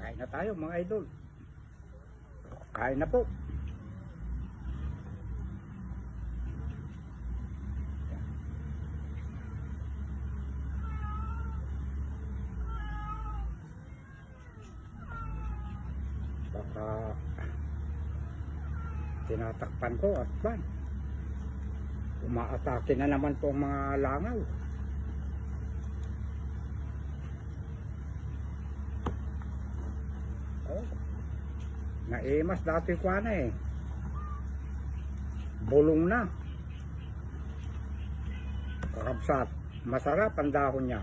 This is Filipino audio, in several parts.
Kain na tayo mga idol. Kain na po. Baka tinatakpan ko at ban. Umaatake na naman po ang mga langaw. Oh. Naimas dati ko na eh. Bulong na. Kakabsat. Masarap ang dahon niya.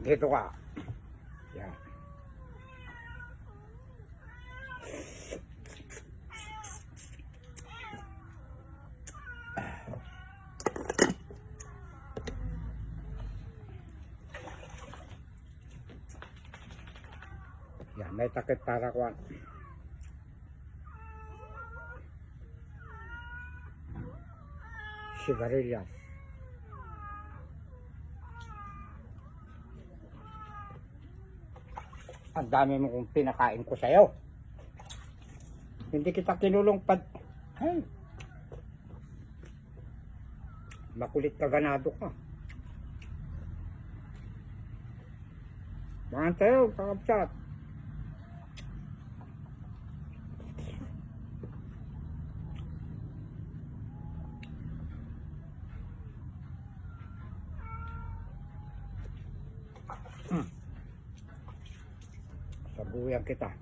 Dito ka. Yan. Yan, may takip para kuwan. Sigarilyas. Ang dami mo kung pinakain ko sa'yo. Hindi kita kinulong pad... Ay. Makulit ka, ganado ka. Mga tayo, kakapsat. Sabuyan kita.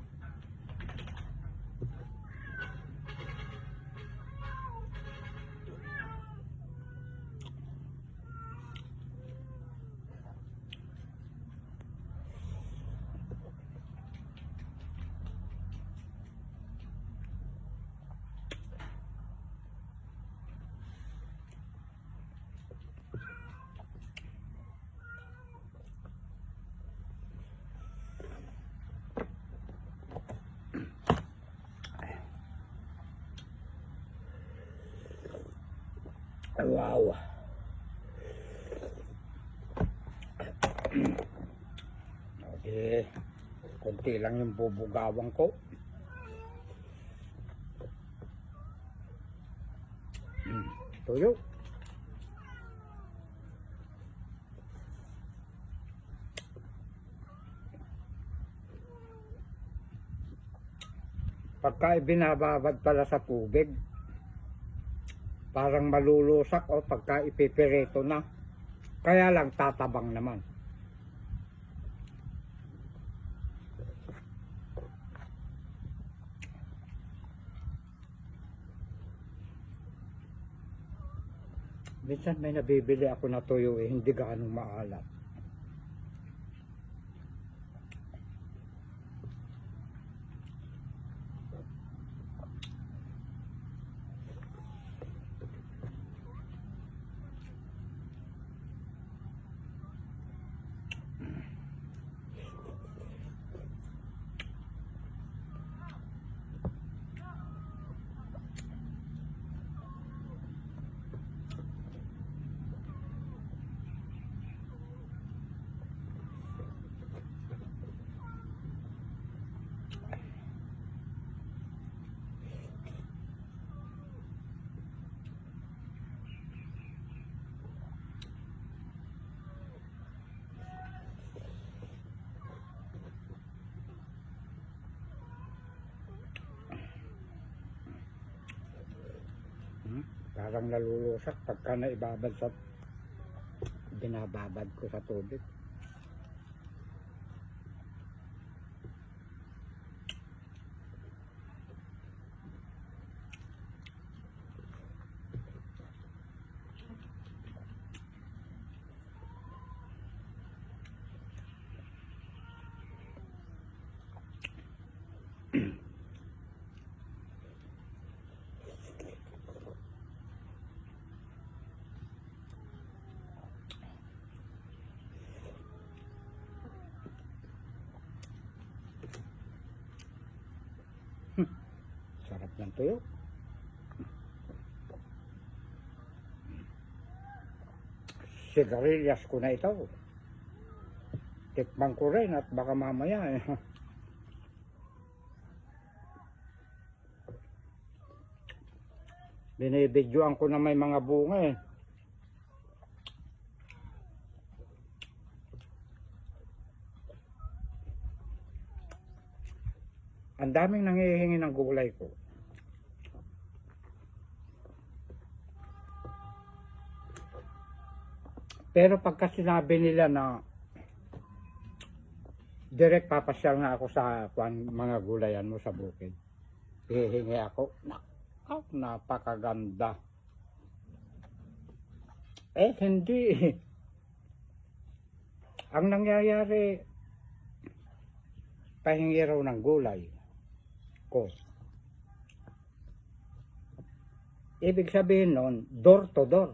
Wow. Okay. Kunti lang yung bubugawang ko. Tuyo. Pagka ibinababad pala sa tubig, parang malulusak o pagka ipipireto na. Kaya lang tatabang naman. Minsan may nabibili ako na tuyo eh, hindi gaano maalat. Parang nalulusak pagka naibabad sa binababad ko sa tubig. Sarap ng tuyo. sigarilyas ko na ito. Tikman ko rin at baka mamaya binibidyoan ko na may mga bunga eh. Ang daming nangihingi ng gulay ko. Pero pagka sinabi nila na direct papasyal nga ako sa mga gulayan mo sa bukid, hihingi ako. Napakaganda. Hindi. Ang nangyayari, pahingi raw ng gulay ko. Ibig sabihin nun, door to door.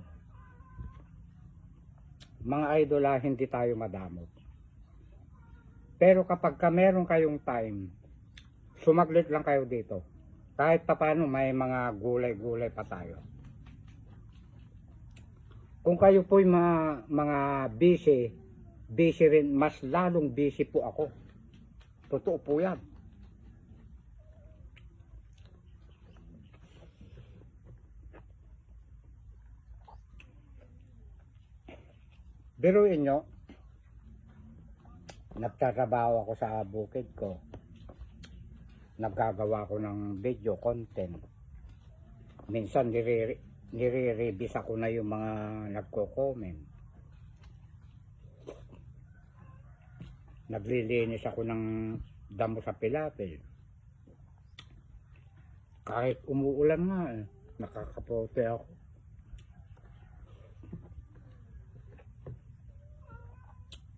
Mga idola, hindi tayo madamot. Pero kapag meron kayong time, sumaglit lang kayo dito. Kahit pa paano may mga gulay-gulay pa tayo. Kung kayo po'y mga busy rin, mas lalong busy po ako. Totoo po yan. Biruin nyo, nagtatrabaho ako sa bukid ko. Naggagawa ko ng video content. Minsan nire-revise ako na yung mga nagko-comment. Naglilinis ako ng damo sa pilapil. Kahit umuulan nga, nakakapote ako.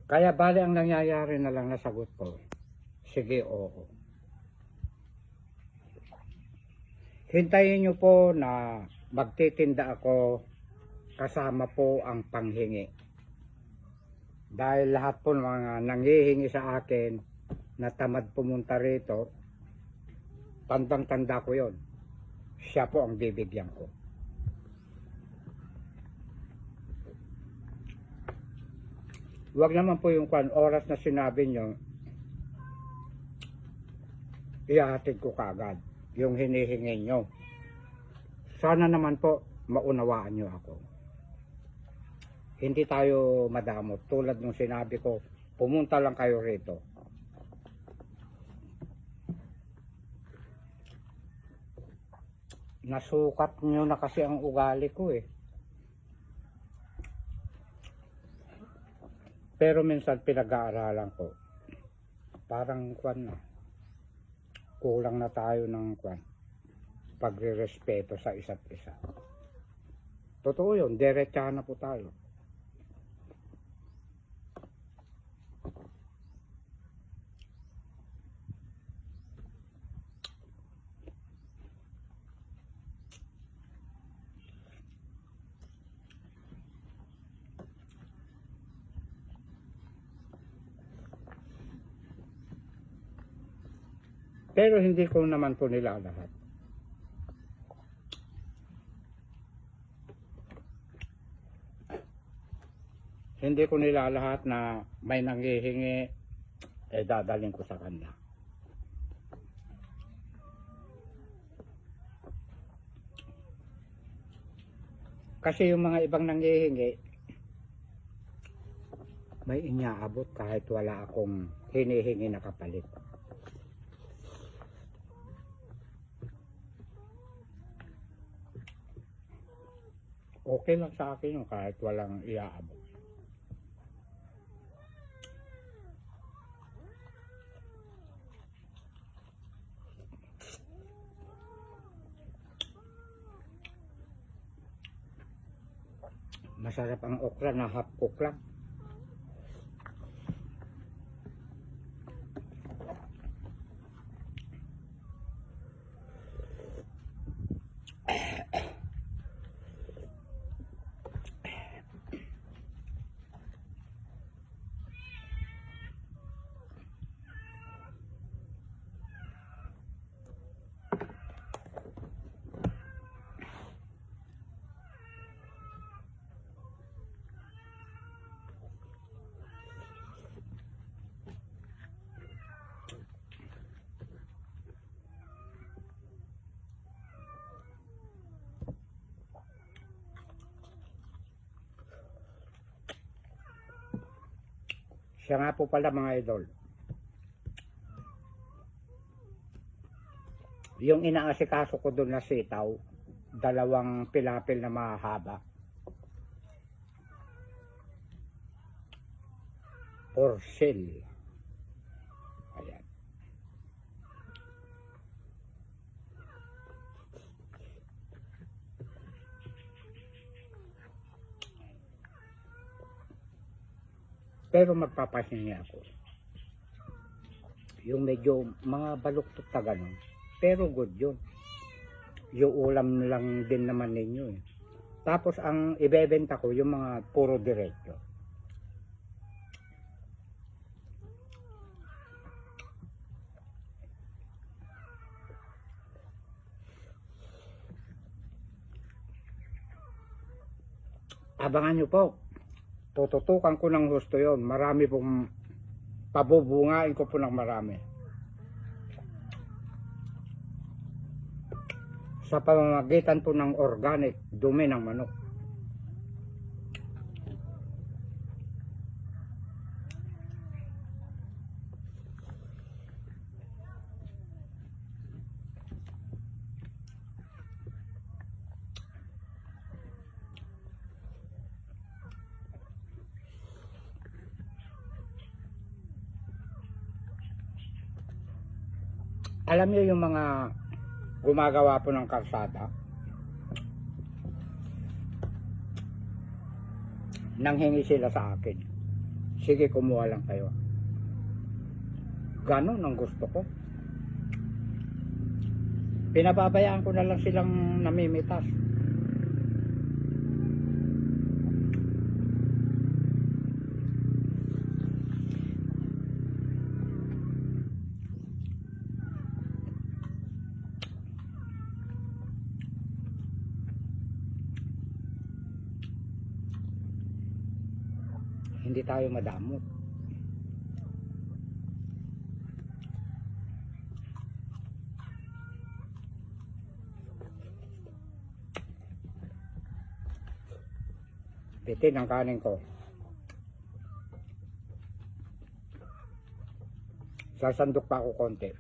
Kaya bali ang nangyayari na lang nasagot ko, sige, oo. Hintayin nyo po na magtitinda ako kasama po ang panghingi. Dahil lahat po mga nanghihingi sa akin na tamad pumunta rito, tandang-tanda ko yon. Siya po ang bibigyan ko. Huwag naman po yung oras na sinabi nyo, ihahatid ko kaagad yung hinihingi nyo. Sana naman po maunawaan nyo ako. Hindi tayo madamot. Tulad ng sinabi ko, pumunta lang kayo rito. Nasukat nyo na kasi ang ugali ko eh. Pero minsan pinag-aaralan ko. Parang kulang na tayo ng pagre-respeto sa isa't isa. Totoo yun, diretsahan na po tayo. Pero hindi ko naman po nilalahat. Hindi ko nilalahat na may nanghihingi, dadaling ko sa kanya. Kasi yung mga ibang nanghihingi, may inaabot kahit wala akong hinihingi na kapalit. Okay lang sa akin yung kahit walang iaabot. Masarap ang okra na half cook lang. Siya nga po pala mga idol. Yung inaasikaso ko doon na sitaw, 2 pilapil na mahaba. For sale. Ayan. Pero magpapahingi ako. Yung medyo mga baluktot na ganun. Pero good yun. Yung ulam lang din naman ninyo eh. Tapos ang ibebenta ko yung mga puro diretso. Abangan nyo po. Tututukan ko ng gusto yon. Marami pong pabubungain ko po ng marami. Sa pamamagitan po ng organic dumi ng manok. Alam niyo yung mga gumagawa po ng kalsada, nanghingi sila sa akin, sige kumuha lang kayo. Ganon ang gusto ko. Pinababayaan ko na lang silang namimitas. Hindi tayo madamot. Bitin ang kanin ko. Sasandok pa ako konti.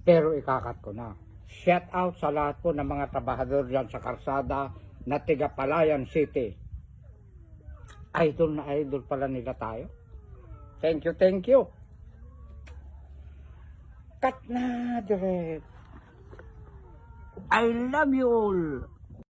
Pero ikakat ko na. Shout out sa lahat po ng mga trabahador dyan sa karsada na tiga Palayan City. Idol na idol pala nila tayo. Thank you, thank you. Cut na direct. I love you all.